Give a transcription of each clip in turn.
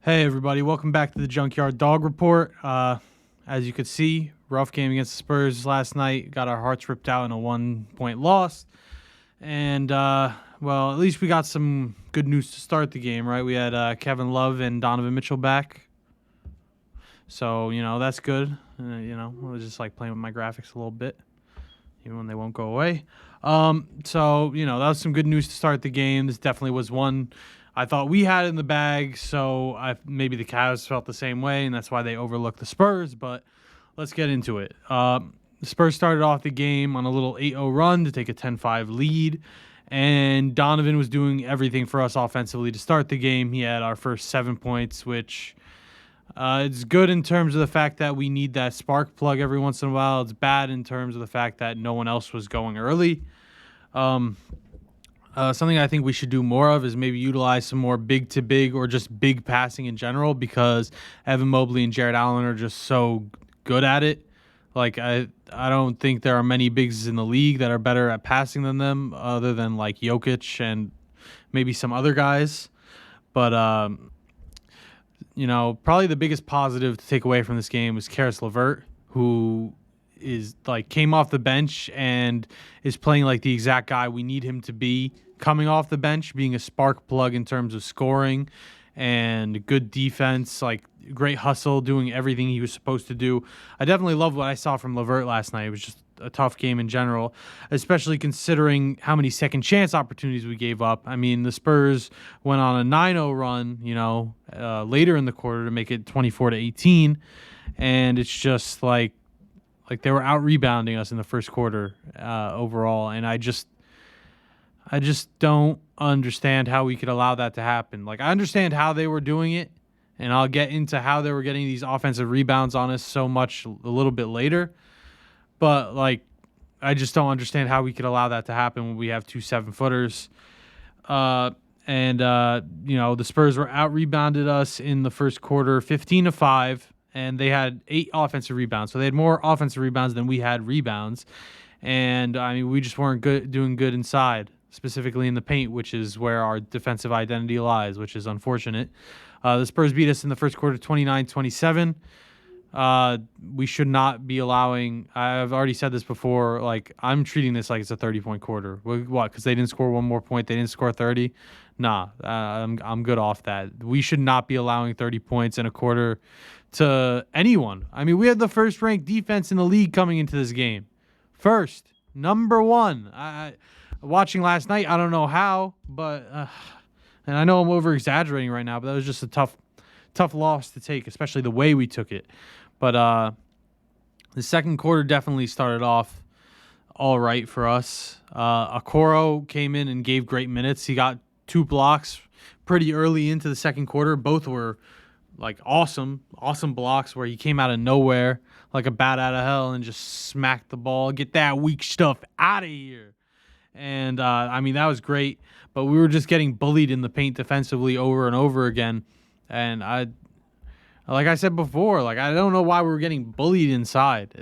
Hey everybody, welcome back to the Junkyard Dog Report. As you could see, rough game against the Spurs last night. Got our hearts ripped out in a 1-point loss. And, well, at least we got some good news to start the game, right? We had Kevin Love and Donovan Mitchell back. So, that's good. I was just like playing with my graphics a little bit, even when they won't go away. So, that was some good news to start the game. This definitely was one I thought we had in the bag, so maybe the Cavs felt the same way, and that's why they overlooked the Spurs, but let's get into it. The Spurs started off the game on a little 8-0 run to take a 10-5 lead, and Donovan was doing everything for us offensively to start the game. He had our first 7 points, which it's good in terms of the fact that we need that spark plug every once in a while. It's bad in terms of the fact that no one else was going early. Something I think we should do more of is maybe utilize some more big-to-big or just big passing in general, because Evan Mobley and Jared Allen are just so good at it. Like, I don't think there are many bigs in the league that are better at passing than them, other than like Jokic and maybe some other guys. But probably the biggest positive to take away from this game was Karis LeVert, who came off the bench and is playing like the exact guy we need him to be coming off the bench, being a spark plug in terms of scoring and good defense, like great hustle, doing everything he was supposed to do. I definitely love what I saw from LeVert last night. It was just a tough game in general, especially considering how many second chance opportunities we gave up. I mean, the Spurs went on a 9-0 run, later in the quarter to make it 24-18, and it's just like they were out rebounding us in the first quarter overall, and I just don't understand how we could allow that to happen. Like, I understand how they were doing it, and I'll get into how they were getting these offensive rebounds on us so much a little bit later. But, I just don't understand how we could allow that to happen when we have two 7-footers. The Spurs were out-rebounded us in the first quarter 15-5, and they had 8 offensive rebounds. So they had more offensive rebounds than we had rebounds. And, we just weren't doing good inside, specifically in the paint, which is where our defensive identity lies, which is unfortunate. The Spurs beat us in the first quarter 29-27. We should not be allowing – I've already said this before. I'm treating this like it's a 30-point quarter. What, because they didn't score one more point? They didn't score 30? Nah, I'm good off that. We should not be allowing 30 points in a quarter to anyone. We had the first-ranked defense in the league coming into this game. First, number one. Watching last night, I don't know how, but and I know I'm over-exaggerating right now, but that was just a tough loss to take, especially the way we took it. But the second quarter definitely started off all right for us. Okoro came in and gave great minutes. He got 2 blocks pretty early into the second quarter. Both were awesome blocks where he came out of nowhere like a bat out of hell and just smacked the ball. Get that weak stuff out of here. And, that was great. But we were just getting bullied in the paint defensively over and over again. And like I said before, I don't know why we were getting bullied inside.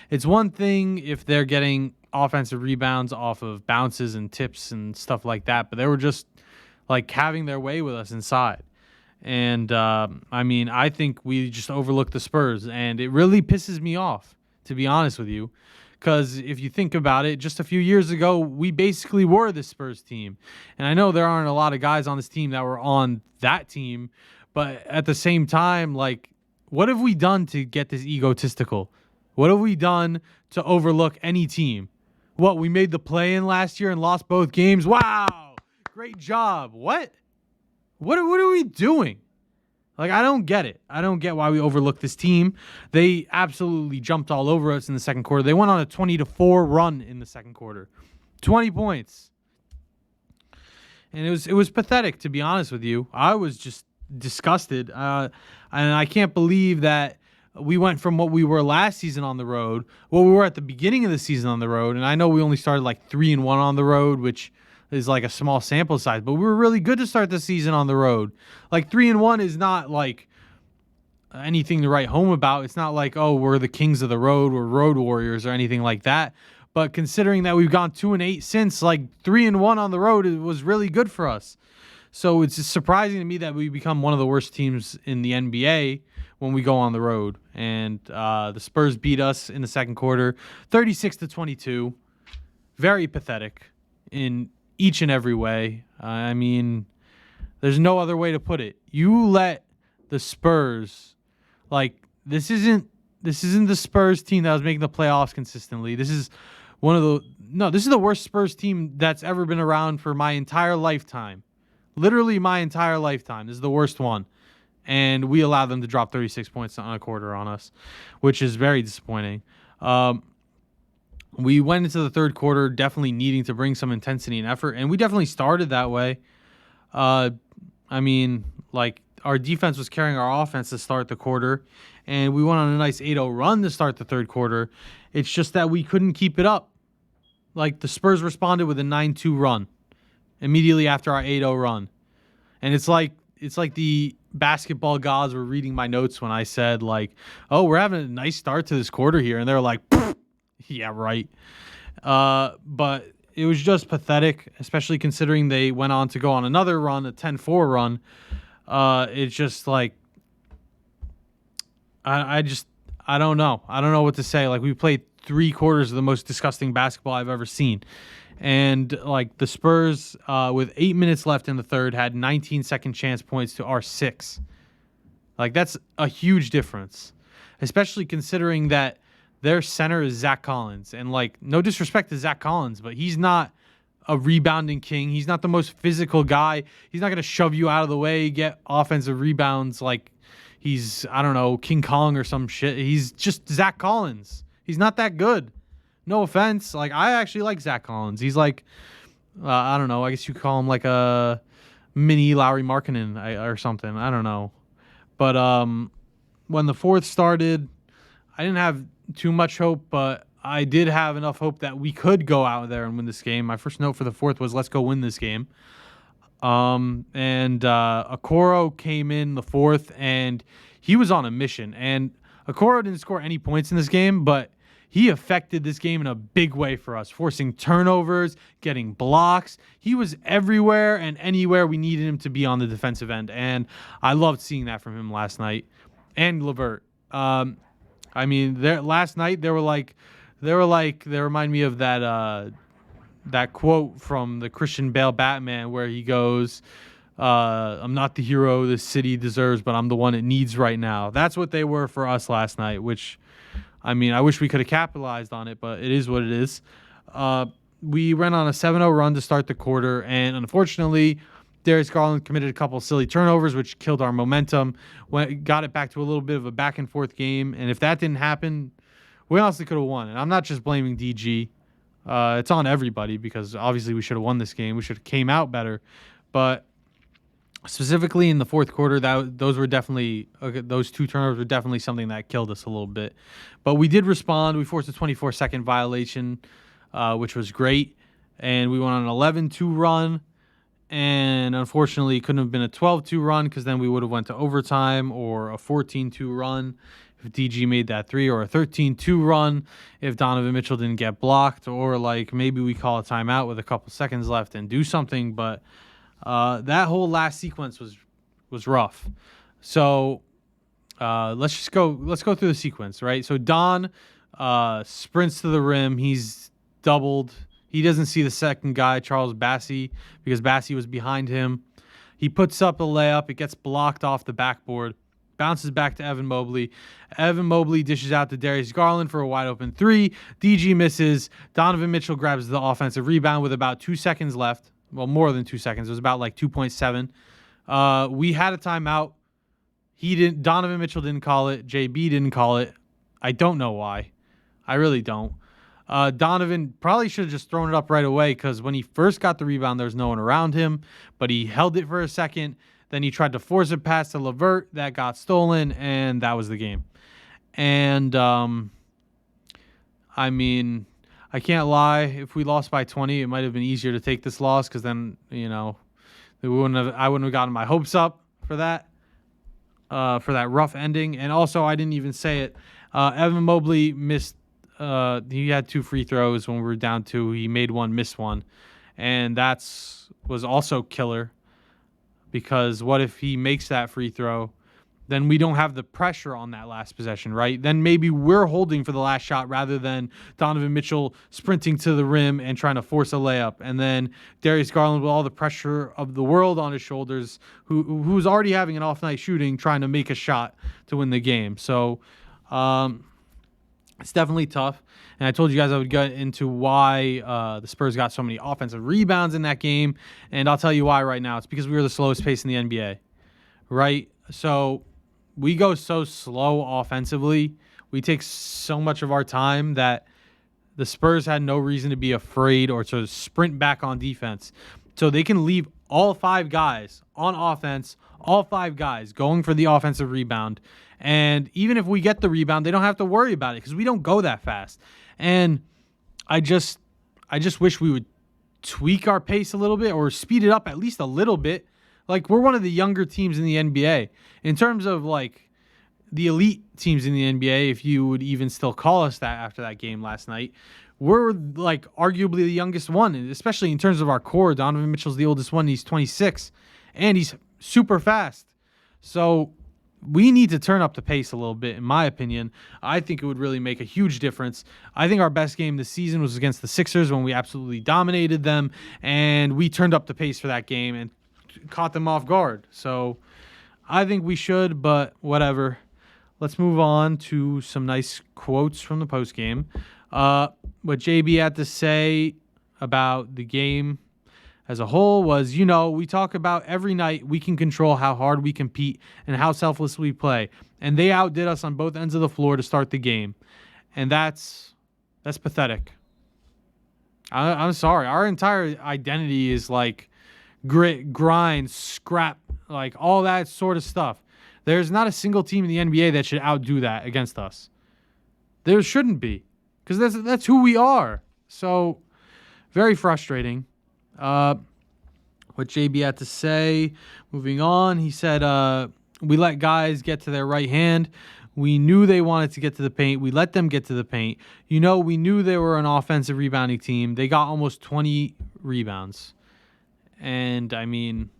It's one thing if they're getting offensive rebounds off of bounces and tips and stuff like that, but they were just, having their way with us inside. And, I think we just overlooked the Spurs, and it really pisses me off, to be honest with you, because if you think about it, just a few years ago, we basically were the Spurs team. And I know there aren't a lot of guys on this team that were on that team, but at the same time, what have we done to get this egotistical? What have we done to overlook any team? What, we made the play-in last year and lost both games? Wow, great job. What are we doing? I don't get it. I don't get why we overlooked this team. They absolutely jumped all over us in the second quarter. They went on a 20-4 run in the second quarter. 20 points. And it was pathetic, to be honest with you. I was just disgusted. And I can't believe that we went from what we were last season on the road, what we were at the beginning of the season on the road, and I know we only started 3-1 on the road, which is a small sample size, but we were really good to start the season on the road. 3-1 is not anything to write home about. It's not oh, we're the kings of the road, we're road warriors or anything like that. But considering that we've gone 2-8 since, 3-1 on the road, it was really good for us. So it's surprising to me that we become one of the worst teams in the NBA when we go on the road. And the Spurs beat us in the second quarter, 36-22. Very pathetic in each and every way. I mean, there's no other way to put it. You let the Spurs, like, this isn't the Spurs team that was making the playoffs consistently. This is this is the worst Spurs team that's ever been around for my entire lifetime. Literally my entire lifetime. This is the worst one. And we allowed them to drop 36 points on a quarter on us, which is very disappointing. We went into the third quarter definitely needing to bring some intensity and effort, and we definitely started that way. I mean, like, our defense was carrying our offense to start the quarter, and we went on a nice 8-0 run to start the third quarter. It's just that we couldn't keep it up. Like, the Spurs responded with a 9-2 run immediately after our 8-0 run. And it's like the basketball gods were reading my notes when I said, like, oh, we're having a nice start to this quarter here. And they're like, yeah, right. But it was just pathetic, especially considering they went on to go on another run, a 10-4 run. It's just like, I don't know. I don't know what to say. Like, we played 3 quarters of the most disgusting basketball I've ever seen. And, like, the Spurs, with 8 minutes left in the third, had 19 second chance points to our 6. Like, that's a huge difference, especially considering that their center is Zach Collins. And, like, no disrespect to Zach Collins, but he's not a rebounding king. He's not the most physical guy. He's not going to shove you out of the way, get offensive rebounds like he's, I don't know, King Kong or some shit. He's just Zach Collins. He's not that good. No offense. Like, I actually like Zach Collins. He's like, I don't know. I guess you could call him like a mini Lauri Markkanen or something. I don't know. But when the fourth started, I didn't have too much hope, but I did have enough hope that we could go out there and win this game. My first note for the fourth was, let's go win this game. And Okoro came in the fourth, and he was on a mission. And Okoro didn't score any points in this game, but he affected this game in a big way for us, forcing turnovers, getting blocks. He was everywhere and anywhere we needed him to be on the defensive end, and I loved seeing that from him last night. And LeVert. I mean, last night they remind me of that quote from the Christian Bale Batman where he goes, I'm not the hero this city deserves, but I'm the one it needs right now. That's what they were for us last night, which, I mean, I wish we could have capitalized on it, but it is what it is. We ran on a 7-0 run to start the quarter, and unfortunately, Darius Garland committed a couple of silly turnovers, which killed our momentum. Got it back to a little bit of a back-and-forth game, and if that didn't happen, we honestly could have won. And I'm not just blaming DG. It's on everybody because obviously we should have won this game. We should have came out better. But specifically in the fourth quarter, those 2 turnovers were definitely something that killed us a little bit. But we did respond. We forced a 24-second violation, which was great. And we went on an 11-2 run. And unfortunately, it couldn't have been a 12-2 run because then we would have went to overtime, or a 14-2 run if DG made that 3, or a 13-2 run if Donovan Mitchell didn't get blocked, or like maybe we call a timeout with a couple seconds left and do something. But that whole last sequence was rough. So let's go through the sequence, right? So Don sprints to the rim. He's doubled. He doesn't see the second guy, Charles Bassey, because Bassey was behind him. He puts up a layup. It gets blocked off the backboard. Bounces back to Evan Mobley. Evan Mobley dishes out to Darius Garland for a wide-open 3. DG misses. Donovan Mitchell grabs the offensive rebound with about 2 seconds left. Well, more than 2 seconds. It was about like 2.7. We had a timeout. Donovan Mitchell didn't call it. JB didn't call it. I don't know why. I really don't. Donovan probably should have just thrown it up right away because when he first got the rebound, there was no one around him, but he held it for a second. Then he tried to force it past to LeVert. That got stolen, and that was the game. And, I mean, I can't lie. If we lost by 20, it might have been easier to take this loss because then, you know, I wouldn't have gotten my hopes up for that rough ending. And also, I didn't even say it. Evan Mobley missed. He had 2 free throws when we were down 2. He made one, missed one, and was also killer. because what if he makes that free throw? Then we don't have the pressure on that last possession, right? Then maybe we're holding for the last shot rather than Donovan Mitchell sprinting to the rim and trying to force a layup. And then Darius Garland with all the pressure of the world on his shoulders, who's already having an off night shooting, trying to make a shot to win the game. So it's definitely tough. And I told you guys I would get into why the Spurs got so many offensive rebounds in that game. And I'll tell you why right now. It's because we were the slowest pace in the NBA, right? So we go so slow offensively. We take so much of our time that the Spurs had no reason to be afraid or to sprint back on defense. So they can leave all 5 guys on offense, all 5 guys going for the offensive rebound. And even if we get the rebound, they don't have to worry about it because we don't go that fast. And I just wish we would tweak our pace a little bit or speed it up at least a little bit. Like, we're one of the younger teams in the NBA. In terms of, like, the elite teams in the NBA, if you would even still call us that after that game last night, we're, like, arguably the youngest one, especially in terms of our core. Donovan Mitchell's the oldest one. He's 26, and he's super fast. So we need to turn up the pace a little bit, in my opinion. I think it would really make a huge difference. I think our best game this season was against the Sixers when we absolutely dominated them, and we turned up the pace for that game and caught them off guard. So I think we should, but whatever. Let's move on to some nice quotes from the postgame. What JB had to say about the game as a whole was, we talk about every night we can control how hard we compete and how selfless we play. And they outdid us on both ends of the floor to start the game. And that's pathetic. I'm sorry. Our entire identity is like grit, grind, scrap, like all that sort of stuff. There's not a single team in the NBA that should outdo that against us. There shouldn't be, because that's who we are. So, very frustrating. What JB had to say, moving on, he said, we let guys get to their right hand. We knew they wanted to get to the paint. We let them get to the paint. We knew they were an offensive rebounding team. They got almost 20 rebounds. And, I mean,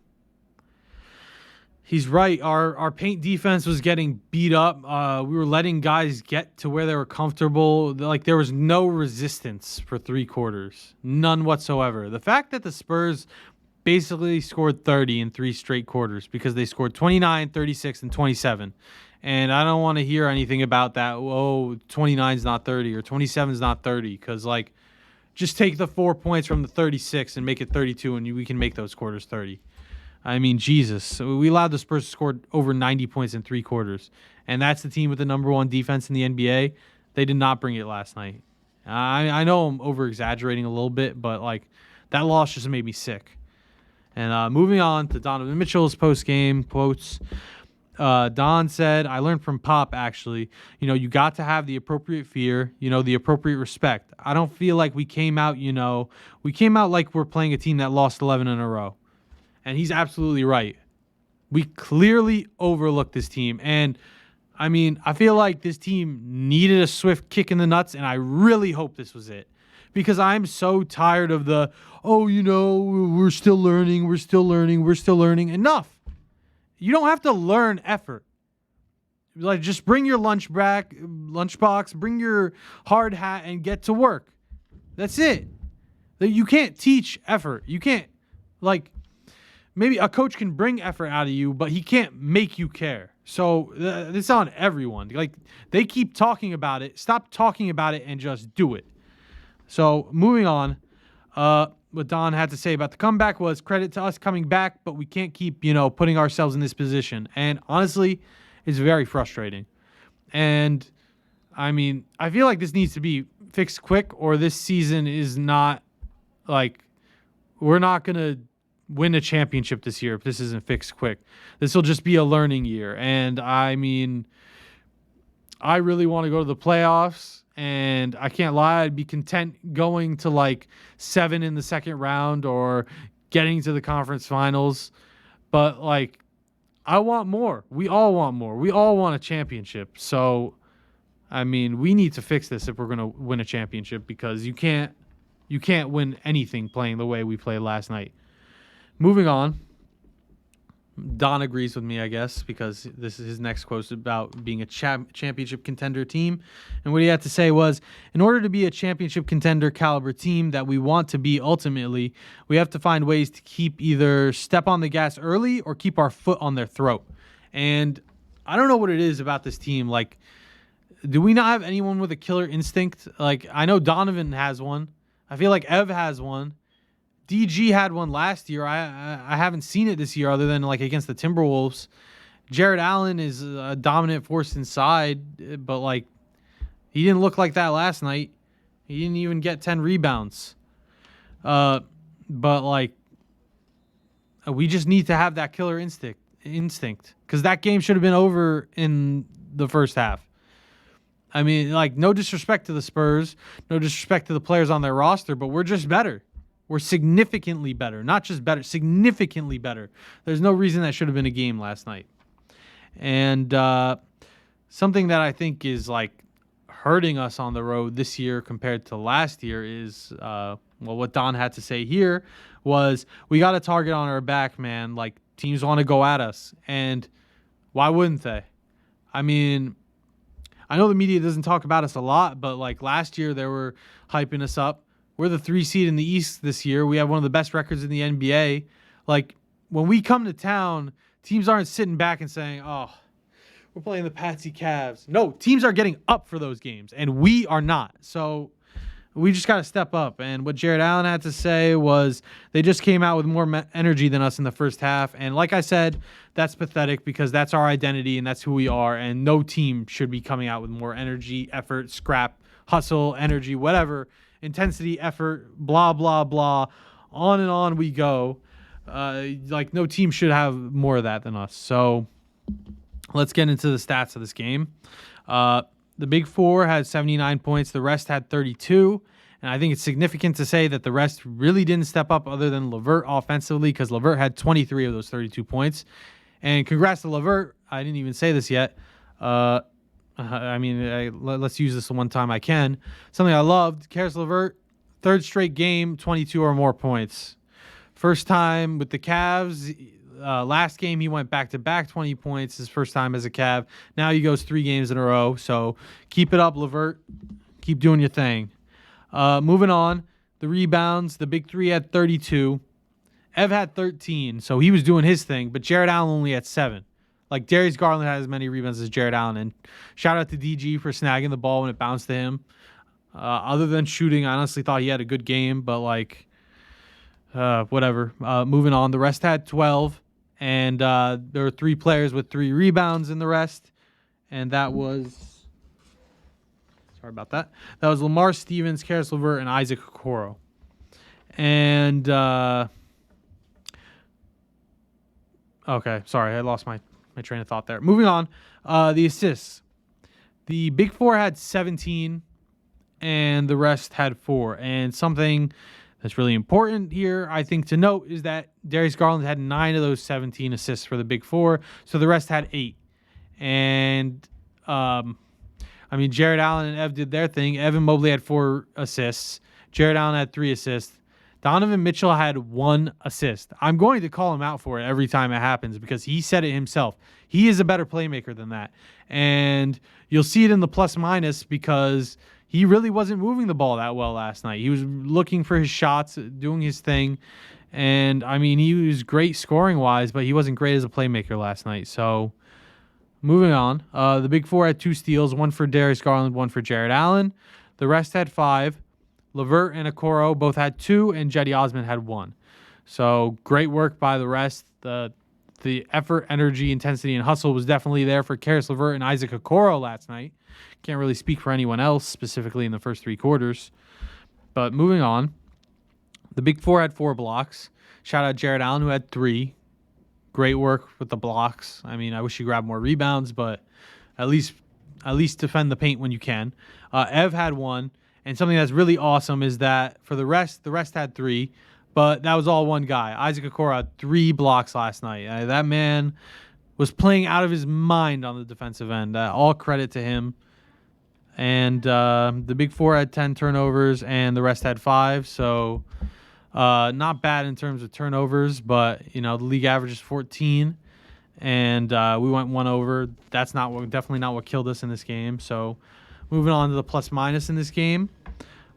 he's right. Our paint defense was getting beat up. We were letting guys get to where they were comfortable. Like, there was no resistance for 3 quarters. None whatsoever. The fact that the Spurs basically scored 30 in 3 straight quarters because they scored 29, 36, and 27. And I don't want to hear anything about that. 29 is not 30 or 27 is not 30 because, like, just take the 4 points from the 36 and make it 32, and we can make those quarters 30. I mean, Jesus. So we allowed the Spurs to score over 90 points in 3 quarters. And that's the team with the number 1 defense in the NBA. They did not bring it last night. I know I'm over-exaggerating a little bit, but, like, that loss just made me sick. And moving on to Donovan Mitchell's post-game quotes. Don said, I learned from Pop, actually, you got to have the appropriate fear, the appropriate respect. I don't feel like we came out like we're playing a team that lost 11 in a row. And he's absolutely right. We clearly overlooked this team. And, I mean, I feel like this team needed a swift kick in the nuts, and I really hope this was it. Because I'm so tired of we're still learning. Enough. You don't have to learn effort. Like, just bring your lunchbox, bring your hard hat, and get to work. That's it. You can't teach effort. You can't, maybe a coach can bring effort out of you, but he can't make you care. So it's on everyone. Like, they keep talking about it. Stop talking about it and just do it. So moving on, what Don had to say about the comeback was credit to us coming back, but we can't keep, putting ourselves in this position. And honestly, it's very frustrating. And I mean, I feel like this needs to be fixed quick, or this season is not we're not going to win a championship this year if this isn't fixed quick. This will just be a learning year. And I mean, I really want to go to the playoffs. And I can't lie, I'd be content going to 7 in the second round or getting to the conference finals. But I want more. We all want more. We all want a championship. So, I mean, we need to fix this if we're going to win a championship, because you can't win anything playing the way we played last night. Moving on. Don agrees with me, I guess, because this is his next quote about being a championship contender team. And what he had to say was, in order to be a championship contender caliber team that we want to be ultimately, we have to find ways to keep either step on the gas early or keep our foot on their throat. And I don't know what it is about this team. Like, do we not have anyone with a killer instinct? Like, I know Donovan has one. I feel like Ev has one. DG had one last year. I haven't seen it this year other than like against the Timberwolves. Jared Allen is a dominant force inside, but like he didn't look like that last night. He didn't even get 10 rebounds. But like we just need to have that killer instinct because that game should have been over in the first half. I mean, like, no disrespect to the Spurs, no disrespect to the players on their roster, but we're just better. We're significantly better. Not just better, significantly better. There's no reason that should have been a game last night. And something that I think is, like, hurting us on the road this year compared to last year is, what Don had to say here was, we got a target on our back, man. Like, teams want to go at us. And why wouldn't they? I mean, I know the media doesn't talk about us a lot, but, like, last year they were hyping us up. We're the 3 seed in the East this year. We have one of the best records in the NBA. Like, when we come to town, teams aren't sitting back and saying, oh, we're playing the Patsy Cavs. No, teams are getting up for those games, and we are not. So we just got to step up. And what Jared Allen had to say was they just came out with more energy than us in the first half. And like I said, that's pathetic because that's our identity and that's who we are. And no team should be coming out with more energy, effort, scrap, hustle, energy, whatever. Intensity, effort, blah, blah, blah. On and on we go. Like, no team should have more of that than us. So let's get into the stats of this game. The Big Four had 79 points. The rest had 32. And I think it's significant to say that the rest really didn't step up other than LeVert offensively because LeVert had 23 of those 32 points. And congrats to LeVert. I didn't even say this yet. Let's use this the one time I can. Something I loved, Karis LeVert, third straight game, 22 or more points. First time with the Cavs. Last game, he went back-to-back 20 points, his first time as a Cav. Now he goes 3 games in a row. So keep it up, LeVert. Keep doing your thing. Moving on, the rebounds. The Big Three had 32. Ev had 13, so he was doing his thing. But Jared Allen only had 7. Like, Darius Garland had as many rebounds as Jared Allen. And shout out to DG for snagging the ball when it bounced to him. Other than shooting, I honestly thought he had a good game. But, like, whatever. Moving on. The rest had 12. And there were 3 players with 3 rebounds in the rest. And that was... Sorry about that. That was Lamar Stevens, Karis LeVert, and Isaac Okoro. And... okay, sorry. I lost my train of thought there. Moving on, the assists. The Big Four had 17, and the rest had 4. And something that's really important here, I think, to note is that Darius Garland had 9 of those 17 assists for the Big Four, so the rest had 8. And, Jared Allen and Ev did their thing. Evan Mobley had 4 assists. Jared Allen had 3 assists. Donovan Mitchell had 1 assist. I'm going to call him out for it every time it happens because he said it himself. He is a better playmaker than that. And you'll see it in the plus-minus because he really wasn't moving the ball that well last night. He was looking for his shots, doing his thing. And, he was great scoring-wise, but he wasn't great as a playmaker last night. So, moving on. The Big Four had 2 steals, 1 for Darius Garland, 1 for Jared Allen. The rest had 5. LeVert and Okoro both had 2, and Jetty Osman had 1. So great work by the rest. The effort, energy, intensity, and hustle was definitely there for Karis LeVert and Isaac Okoro last night. Can't really speak for anyone else, specifically in the first 3 quarters. But moving on, the Big Four had 4 blocks. Shout out Jared Allen, who had 3. Great work with the blocks. I wish you grabbed more rebounds, but at least defend the paint when you can. Ev had 1. And something that's really awesome is that for the rest had 3, but that was all one guy. Isaac Okoro had 3 blocks last night. That man was playing out of his mind on the defensive end. All credit to him. And the Big Four had 10 turnovers, and the rest had 5. So not bad in terms of turnovers, but the league average is 14. and we went one over. That's definitely not what killed us in this game. So moving on to the plus minus in this game.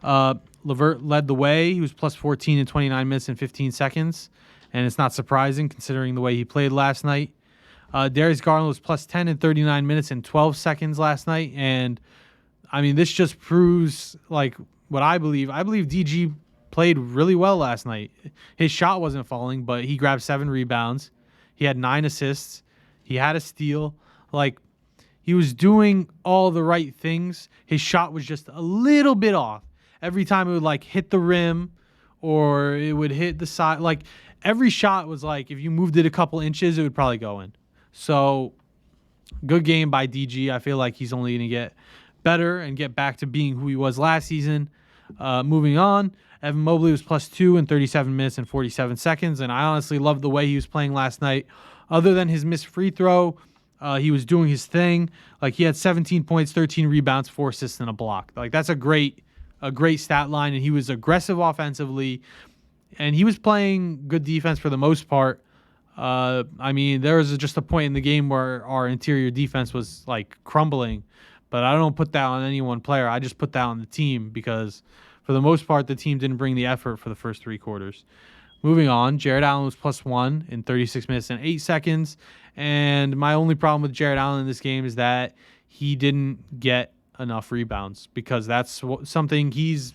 LeVert led the way. He was plus 14 in 29 minutes and 15 seconds. And it's not surprising considering the way he played last night. Darius Garland was plus 10 in 39 minutes and 12 seconds last night. And, I mean, this just proves, like, what I believe. I believe DG played really well last night. His shot wasn't falling, but he grabbed 7 rebounds. He had 9 assists. He had a steal. Like, he was doing all the right things. His shot was just a little bit off. Every time it would, like, hit the rim or it would hit the side. Like, every shot was like, if you moved it a couple inches, it would probably go in. So, good game by DG. I feel like he's only going to get better and get back to being who he was last season. Moving on, Evan Mobley was plus 2 in 37 minutes and 47 seconds. And I honestly loved the way he was playing last night. Other than his missed free throw, he was doing his thing. Like, he had 17 points, 13 rebounds, 4 assists, and a block. Like, that's a great stat line. And he was aggressive offensively. And he was playing good defense for the most part. I mean, there was just a point in the game where our interior defense was, like, crumbling. But I don't put that on any one player. I just put that on the team because, for the most part, the team didn't bring the effort for the first 3 quarters. Moving on, Jared Allen was plus 1 in 36 minutes and 8 seconds. And my only problem with Jared Allen in this game is that he didn't get enough rebounds because that's probably something he's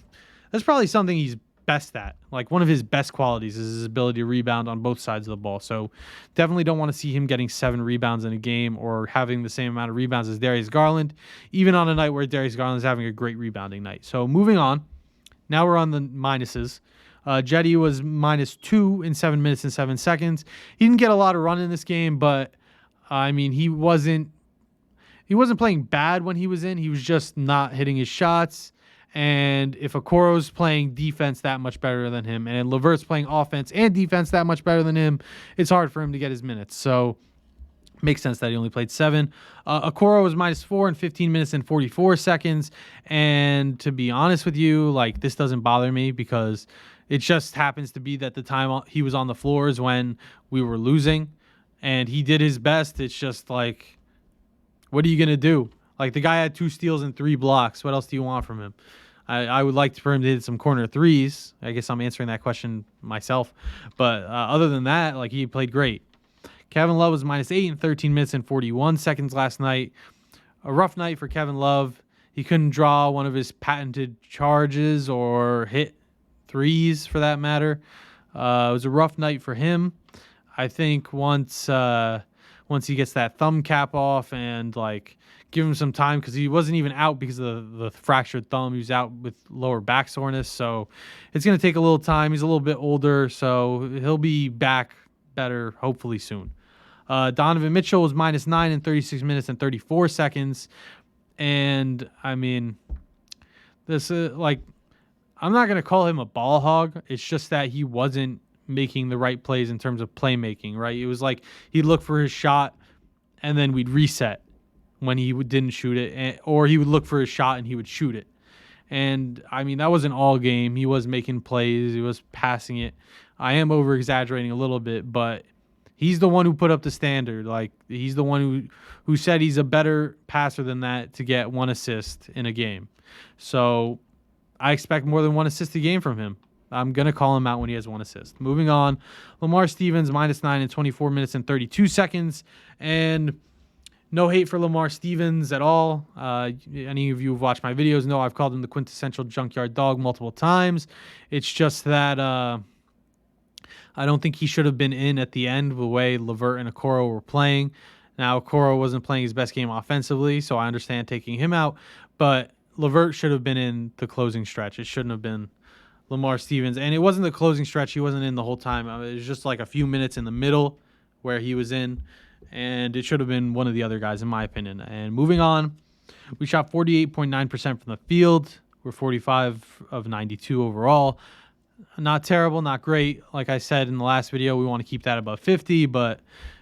best at. Like, one of his best qualities is his ability to rebound on both sides of the ball. So definitely don't want to see him getting 7 rebounds in a game or having the same amount of rebounds as Darius Garland, even on a night where Darius Garland is having a great rebounding night. So moving on, now we're on the minuses. Jetty was minus 2 in 7 minutes and 7 seconds. He didn't get a lot of run in this game, but I mean, he wasn't playing bad when he was in. He was just not hitting his shots. And if Okoro's playing defense that much better than him, and LeVert's playing offense and defense that much better than him, it's hard for him to get his minutes. So makes sense that he only played 7. Okoro was minus 4 in 15 minutes and 44 seconds. And to be honest with you, like, this doesn't bother me because it just happens to be that the time he was on the floor is when we were losing. And he did his best. It's just like, what are you going to do? Like, the guy had 2 steals and 3 blocks. What else do you want from him? I would like for him to hit some corner threes. I guess I'm answering that question myself. But other than that, like, he played great. Kevin Love was minus 8 in 13 minutes and 41 seconds last night. A rough night for Kevin Love. He couldn't draw one of his patented charges or hit threes, for that matter. It was a rough night for him. I think once he gets that thumb cap off and, like, give him some time, because he wasn't even out because of the fractured thumb. He was out with lower back soreness, so it's going to take a little time. He's a little bit older, so he'll be back better hopefully soon. Donovan Mitchell was minus 9 in 36 minutes and 34 seconds. And, I mean, this like, I'm not going to call him a ball hog. It's just that he wasn't making the right plays in terms of playmaking, right? It was like he'd look for his shot and then we'd reset when he didn't shoot it, or he would look for his shot and he would shoot it. And, I mean, that wasn't all game. He was making plays. He was passing it. I am over-exaggerating a little bit, but he's the one who put up the standard. Like, he's the one who said he's a better passer than that to get 1 assist in a game. So I expect more than 1 assist a game from him. I'm going to call him out when he has 1 assist. Moving on, Lamar Stevens, minus 9 in 24 minutes and 32 seconds. And no hate for Lamar Stevens at all. Any of you who've watched my videos know I've called him the quintessential junkyard dog multiple times. It's just that I don't think he should have been in at the end the way LeVert and Okoro were playing. Now, Okoro wasn't playing his best game offensively, so I understand taking him out. But LeVert should have been in the closing stretch. It shouldn't have been Lamar Stevens. And it wasn't the closing stretch. He wasn't in the whole time. It was just like a few minutes in the middle where he was in. And it should have been one of the other guys, in my opinion. And moving on, we shot 48.9% from the field. We're 45 of 92 overall. Not terrible, not great. Like I said in the last video, we want to keep that above 50, but,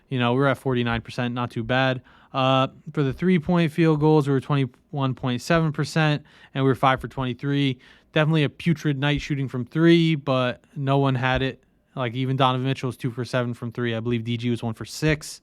you know, we're at 49%, not too bad. For the 3-point field goals, we were 21.7%, and we were 5 for 23. Definitely a putrid night shooting from 3, but no one had it. Like, even Donovan Mitchell was 2 for 7 from 3. I believe DG was 1 for 6.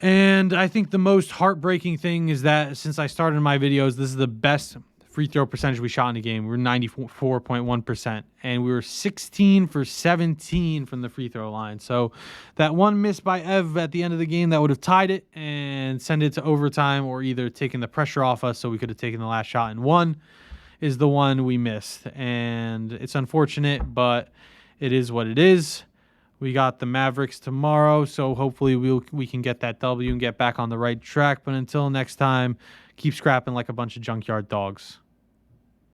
And I think the most heartbreaking thing is that since I started my videos, this is the best free throw percentage we shot in a game. We were 94.1%, and we were 16 for 17 from the free throw line. So that one miss by Ev at the end of the game that would have tied it and sent it to overtime, or either taken the pressure off us so we could have taken the last shot and won, is the one we missed. And it's unfortunate, but it is what it is. We got the Mavericks tomorrow, so hopefully we can get that W and get back on the right track. But until next time, keep scrapping like a bunch of junkyard dogs.